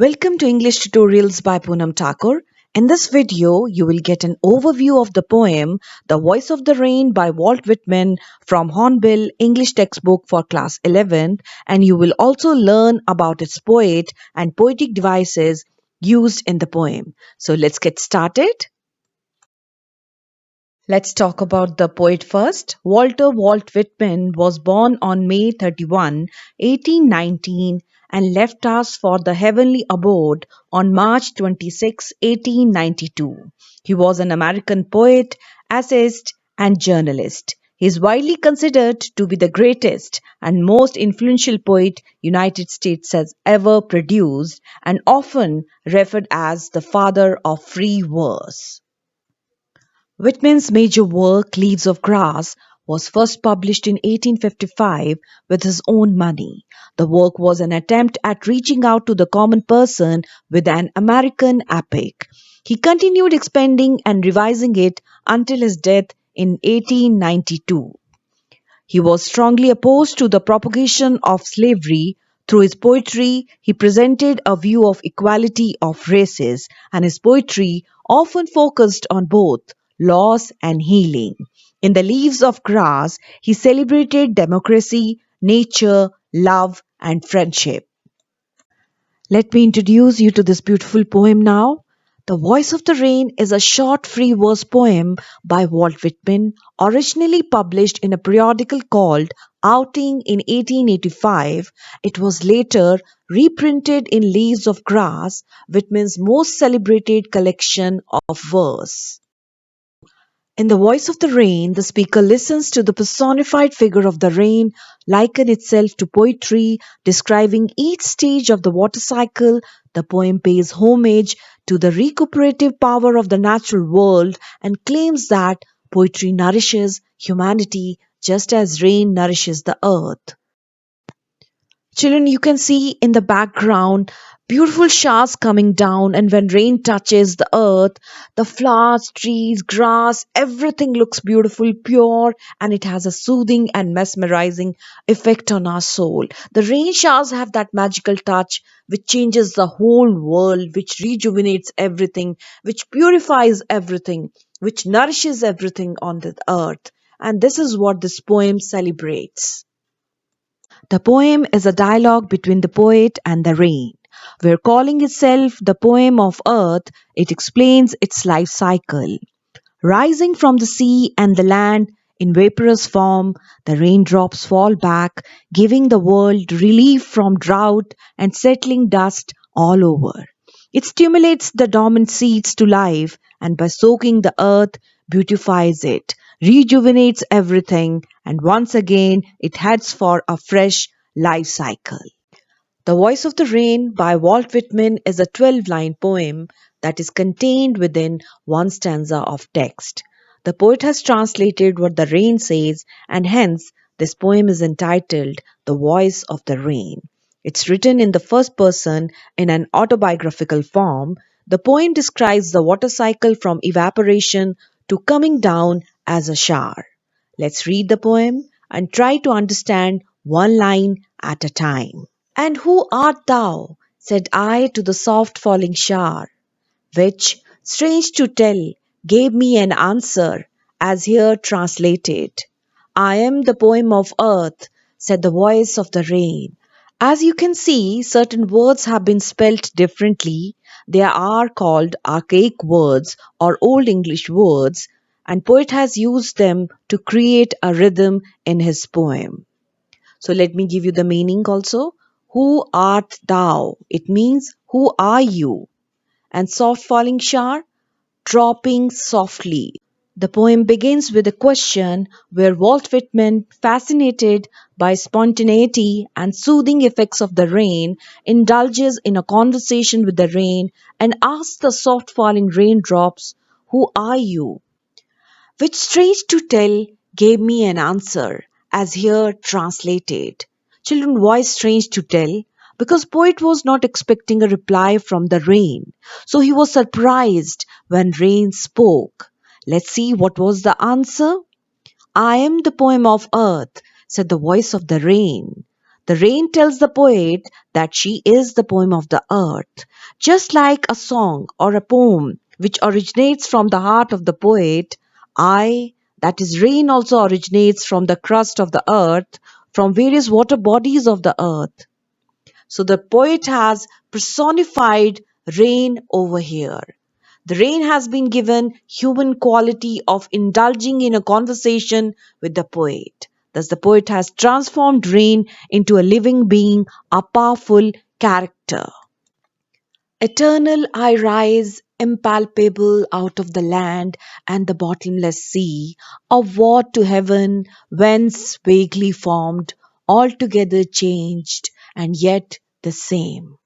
Welcome to English Tutorials by Poonam Thakur. In this video, you will get an overview of the poem The Voice of the Rain by Walt Whitman from Hornbill English textbook for class 11th, and you will also learn about its poet and poetic devices used in the poem. So let's get started. Let's talk about the poet first. Walter Walt Whitman was born on May 31, 1819 and left us for the heavenly abode on March 26, 1892. He was an American poet, essayist, and journalist. He is widely considered to be the greatest and most influential poet United States has ever produced and often referred as the father of free verse. Whitman's major work, Leaves of Grass, was first published in 1855 with his own money. The work was an attempt at reaching out to the common person with an American epic. He continued expanding and revising it until his death in 1892. He was strongly opposed to the propagation of slavery. Through his poetry, he presented a view of equality of races, and his poetry often focused on both loss and healing. In The Leaves of Grass, he celebrated democracy, nature, love, and friendship. Let me introduce you to this beautiful poem now. The Voice of the Rain is a short free verse poem by Walt Whitman, originally published in a periodical called Outing in 1885. It was later reprinted in Leaves of Grass, Whitman's most celebrated collection of verse. In The Voice of the Rain, the speaker listens to the personified figure of the rain liken itself to poetry, describing each stage of the water cycle. The poem pays homage to the recuperative power of the natural world and claims that poetry nourishes humanity just as rain nourishes the earth. Children, you can see in the background beautiful showers coming down, and when rain touches the earth, the flowers, trees, grass, everything looks beautiful, pure, and it has a soothing and mesmerizing effect on our soul. The rain showers have that magical touch which changes the whole world, which rejuvenates everything, which purifies everything, which nourishes everything on the earth. And this is what this poem celebrates. The poem is a dialogue between the poet and the rain. Where calling itself the poem of earth, it explains its life cycle. Rising from the sea and the land in vaporous form, the raindrops fall back, giving the world relief from drought and settling dust all over. It stimulates the dormant seeds to life, and by soaking the earth, beautifies it, rejuvenates everything, and once again it heads for a fresh life cycle. The Voice of the Rain by Walt Whitman is a 12-line poem that is contained within one stanza of text. The poet has translated what the rain says, and hence this poem is entitled The Voice of the Rain. It's written in the first person in an autobiographical form. The poem describes the water cycle from evaporation to coming down as a shower. Let's read the poem and try to understand one line at a time. And who art thou? Said I to the soft falling shower, which, strange to tell, gave me an answer, as here translated. I am the poem of earth, said the voice of the rain. As you can see, certain words have been spelt differently. They are called archaic words or Old English words, and poet has used them to create a rhythm in his poem. So let me give you the meaning also. Who art thou? It means who are you? And soft falling shower, dropping softly. The poem begins with a question where Walt Whitman, fascinated by spontaneity and soothing effects of the rain, indulges in a conversation with the rain and asks the soft falling raindrops, who are you? Which, strange to tell, gave me an answer, as here translated. Children, why strange to tell? Because poet was not expecting a reply from the rain, so he was surprised when rain spoke. Let's see what was the answer. I am the poem of earth, said the voice of the rain. The rain tells the poet that she is the poem of the earth, just like a song or a poem which originates from the heart of the poet. I, that is, rain also originates from the crust of the earth, from various water bodies of the earth. So the poet has personified rain over here. The rain has been given human quality of indulging in a conversation with the poet. Thus, the poet has transformed rain into a living being, a powerful character. Eternal I rise, impalpable out of the land and the bottomless sea, upward to heaven, whence vaguely formed, altogether changed, and yet the same.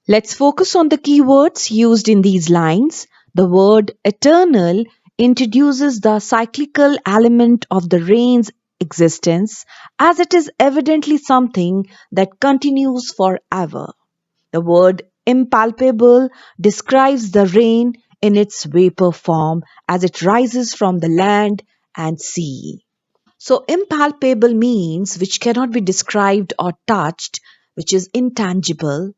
Let's focus on the keywords used in these lines. The word eternal introduces the cyclical element of the rain's existence, as it is evidently something that continues forever. The word impalpable describes the rain in its vapor form as it rises from the land and sea. So, impalpable means which cannot be described or touched, which is intangible,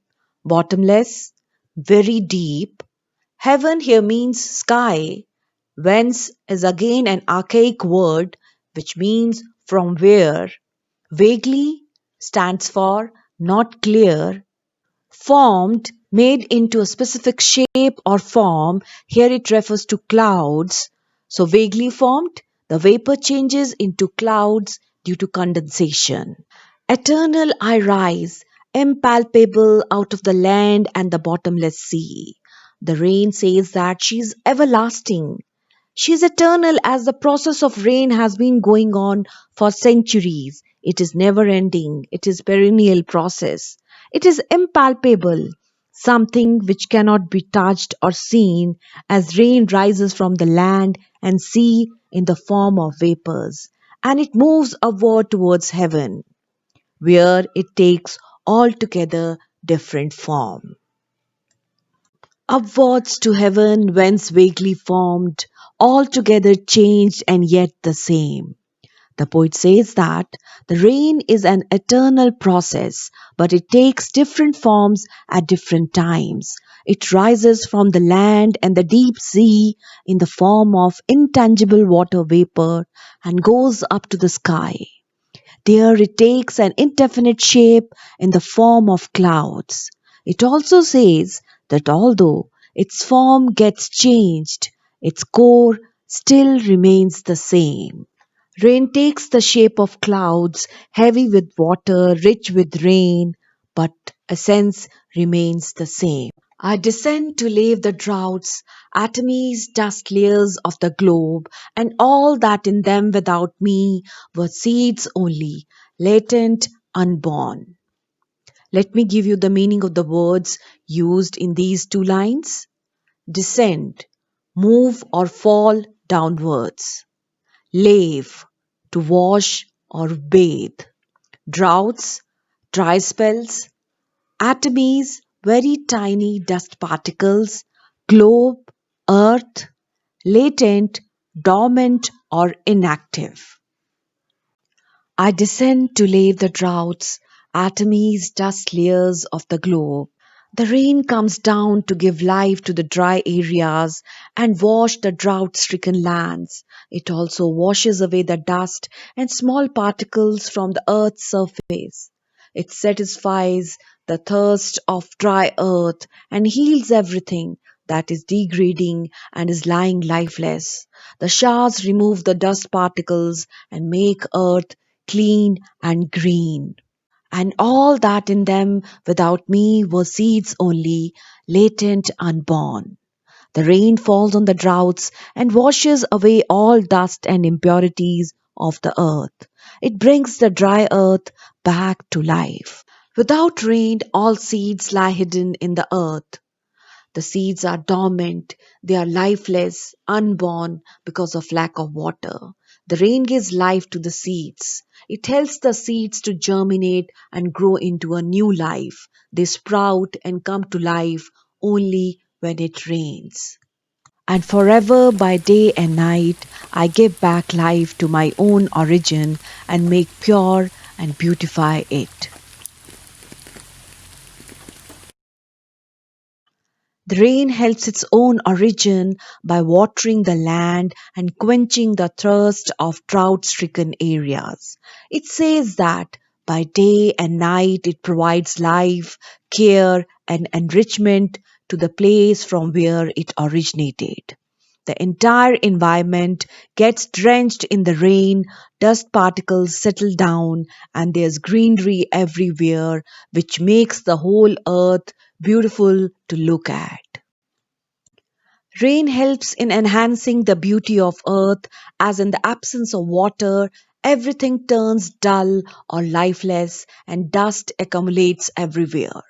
bottomless, very deep. Heaven here means sky, whence is again an archaic word which means from where. Vaguely stands for not clear, formed, made into a specific shape or form. Here it refers to clouds. So vaguely formed, the vapor changes into clouds due to condensation. Eternal I rise, impalpable out of the land and the bottomless sea. The rain says that she is everlasting. She is eternal as the process of rain has been going on for centuries. It is never ending. It is perennial process. It is impalpable, something which cannot be touched or seen as rain rises from the land and sea in the form of vapors, and it moves upward towards heaven, where it takes altogether different form. Upwards to heaven, whence vaguely formed, altogether changed and yet the same. The poet says that the rain is an eternal process, but it takes different forms at different times. It rises from the land and the deep sea in the form of intangible water vapor and goes up to the sky. There it takes an indefinite shape in the form of clouds. It also says that although its form gets changed, its core still remains the same. Rain takes the shape of clouds, heavy with water, rich with rain, but essence remains the same. I descend to lave the droughts, atomies, dust layers of the globe, and all that in them without me were seeds only, latent, unborn. Let me give you the meaning of the words used in these two lines. Descend, move or fall downwards. Lave, to wash or bathe. Droughts, dry spells. Atomies, very tiny dust particles. Globe, earth, latent, dormant or inactive. I descend to lave the droughts, atomies, dust layers of the globe. The rain comes down to give life to the dry areas and wash the drought-stricken lands. It also washes away the dust and small particles from the earth's surface. It satisfies the thirst of dry earth and heals everything that is degrading and is lying lifeless. The showers remove the dust particles and make earth clean and green. And all that in them without me were seeds only, latent, unborn. The rain falls on the droughts and washes away all dust and impurities of the earth. It brings the dry earth back to life. Without rain, all seeds lie hidden in the earth. The seeds are dormant, they are lifeless, unborn because of lack of water. The rain gives life to the seeds. It helps the seeds to germinate and grow into a new life. They sprout and come to life only when it rains. And forever by day and night, I give back life to my own origin and make pure and beautify it. The rain helps its own origin by watering the land and quenching the thirst of drought stricken areas. It says that by day and night it provides life, care, and enrichment to the place from where it originated. The entire environment gets drenched in the rain, dust particles settle down, and there's greenery everywhere, which makes the whole earth beautiful to look at. Rain helps in enhancing the beauty of earth, as in the absence of water, everything turns dull or lifeless, and dust accumulates everywhere.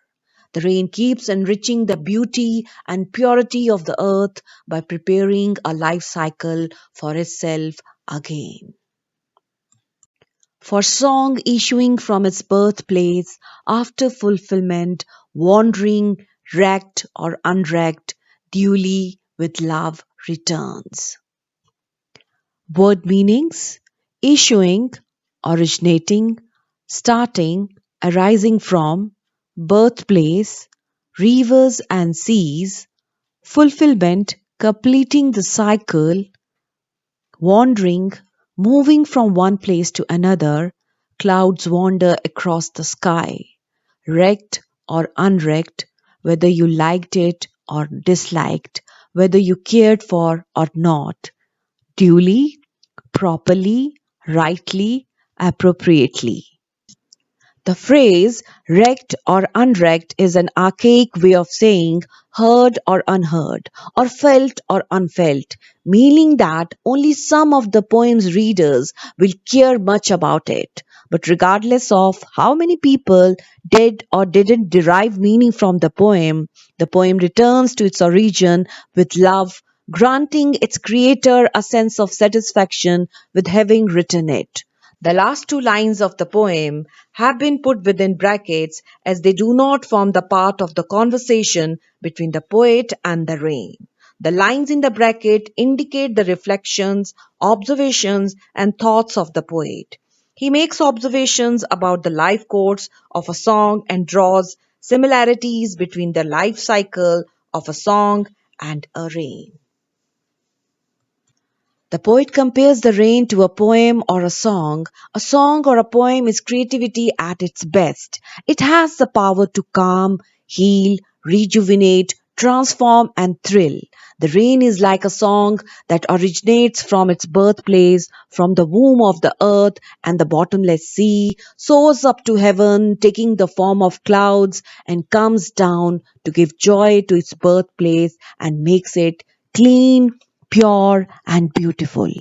The rain keeps enriching the beauty and purity of the earth by preparing a life cycle for itself again. For song issuing from its birthplace after fulfillment, wandering, wrecked or unwrecked, duly with love returns. Word meanings: issuing, originating, starting, arising from, birthplace, rivers and seas, fulfillment, completing the cycle, wandering, moving from one place to another, clouds wander across the sky, wrecked or unwrecked, whether you liked it or disliked, whether you cared for or not, duly, properly, rightly, appropriately. The phrase wrecked or unwrecked is an archaic way of saying heard or unheard, or felt or unfelt, meaning that only some of the poem's readers will care much about it. But regardless of how many people did or didn't derive meaning from the poem returns to its origin with love, granting its creator a sense of satisfaction with having written it. The last two lines of the poem have been put within brackets as they do not form the part of the conversation between the poet and the rain. The lines in the bracket indicate the reflections, observations, and thoughts of the poet. He makes observations about the life course of a song and draws similarities between the life cycle of a song and a rain. The poet compares the rain to a poem or a song. A song or a poem is creativity at its best. It has the power to calm, heal, rejuvenate, transform, and thrill. The rain is like a song that originates from its birthplace, from the womb of the earth and the bottomless sea, soars up to heaven, taking the form of clouds, and comes down to give joy to its birthplace and makes it clean, pure, and beautiful.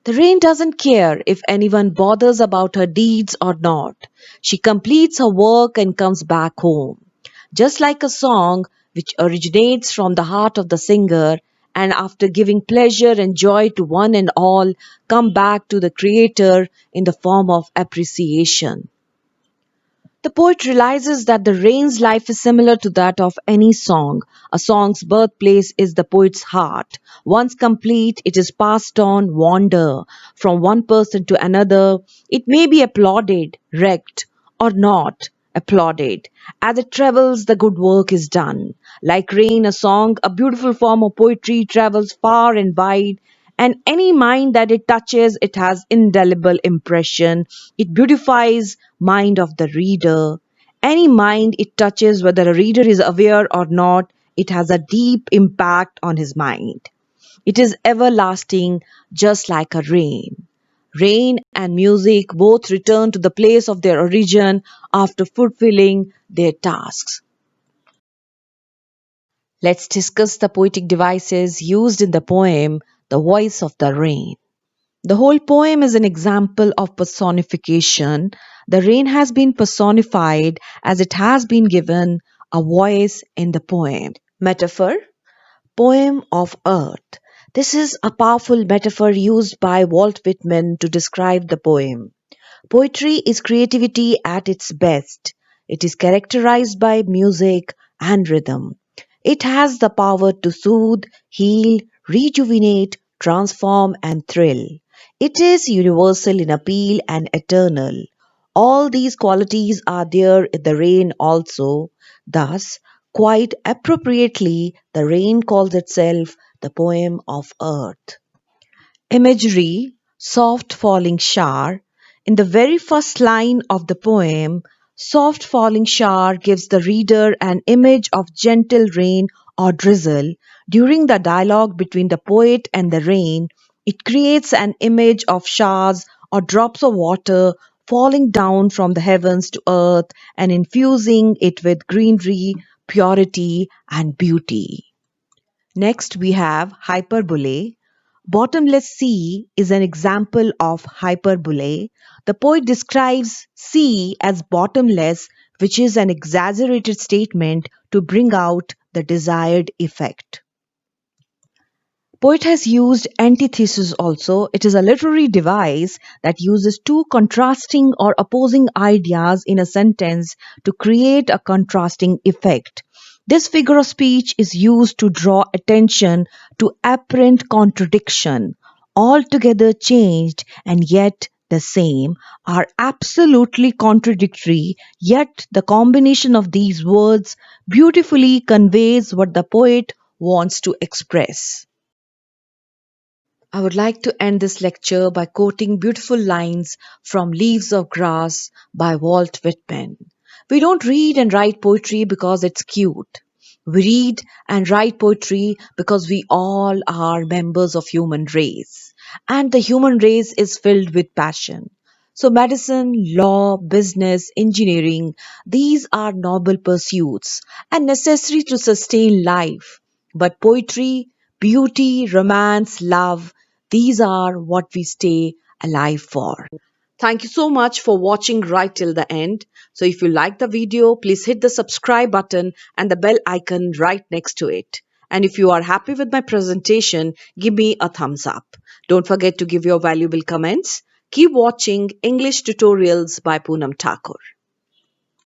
The rain doesn't care if anyone bothers about her deeds or not. She completes her work and comes back home. Just like a song which originates from the heart of the singer and after giving pleasure and joy to one and all, come back to the creator in the form of appreciation. The poet realizes that the rain's life is similar to that of any song. A song's birthplace is the poet's heart. Once complete, it is passed on, wander from one person to another. It may be applauded, wrecked, or not applauded. As it travels, the good work is done. Like rain, a song, a beautiful form of poetry, travels far and wide, and any mind that it touches it has indelible impression. It beautifies mind of the reader. Any mind it touches, whether a reader is aware or not, it has a deep impact on his mind. It is everlasting, just like a rain. Rain and music both return to the place of their origin after fulfilling their tasks. Let's discuss the poetic devices used in the poem The Voice of the Rain. The whole poem is an example of personification. The rain has been personified as it has been given a voice in the poem. Metaphor: Poem of Earth. This is a powerful metaphor used by Walt Whitman to describe the poem. Poetry is creativity at its best. It is characterized by music and rhythm. It has the power to soothe, heal, rejuvenate, transform, and thrill. It is universal in appeal and eternal. All these qualities are there in the rain also. Thus, Quite appropriately, the rain calls itself the poem of earth. Imagery, soft falling shower. In the very first line of the poem, soft falling shower gives the reader an image of gentle rain or drizzle. During the dialogue between the poet and the rain, it creates an image of showers or drops of water falling down from the heavens to earth and infusing it with greenery, purity, and beauty. Next, we have hyperbole. Bottomless sea is an example of hyperbole. The poet describes sea as bottomless, which is an exaggerated statement to bring out the desired effect. Poet has used antithesis also. It is a literary device that uses two contrasting or opposing ideas in a sentence to create a contrasting effect. This figure of speech is used to draw attention to apparent contradiction. Altogether changed and yet the same are absolutely contradictory, yet the combination of these words beautifully conveys what the poet wants to express. I would like to end this lecture by quoting beautiful lines from Leaves of Grass by Walt Whitman. We don't read and write poetry because it's cute. We read and write poetry because we all are members of human race. And the human race is filled with passion. So medicine, law, business, engineering, these are noble pursuits and necessary to sustain life. But poetry, beauty, romance, love, these are what we stay alive for. Thank you so much for watching right till the end. So if you like the video, please hit the subscribe button and the bell icon right next to it. And if you are happy with my presentation, give me a thumbs up. Don't forget to give your valuable comments. Keep watching English Tutorials by Poonam Thakur.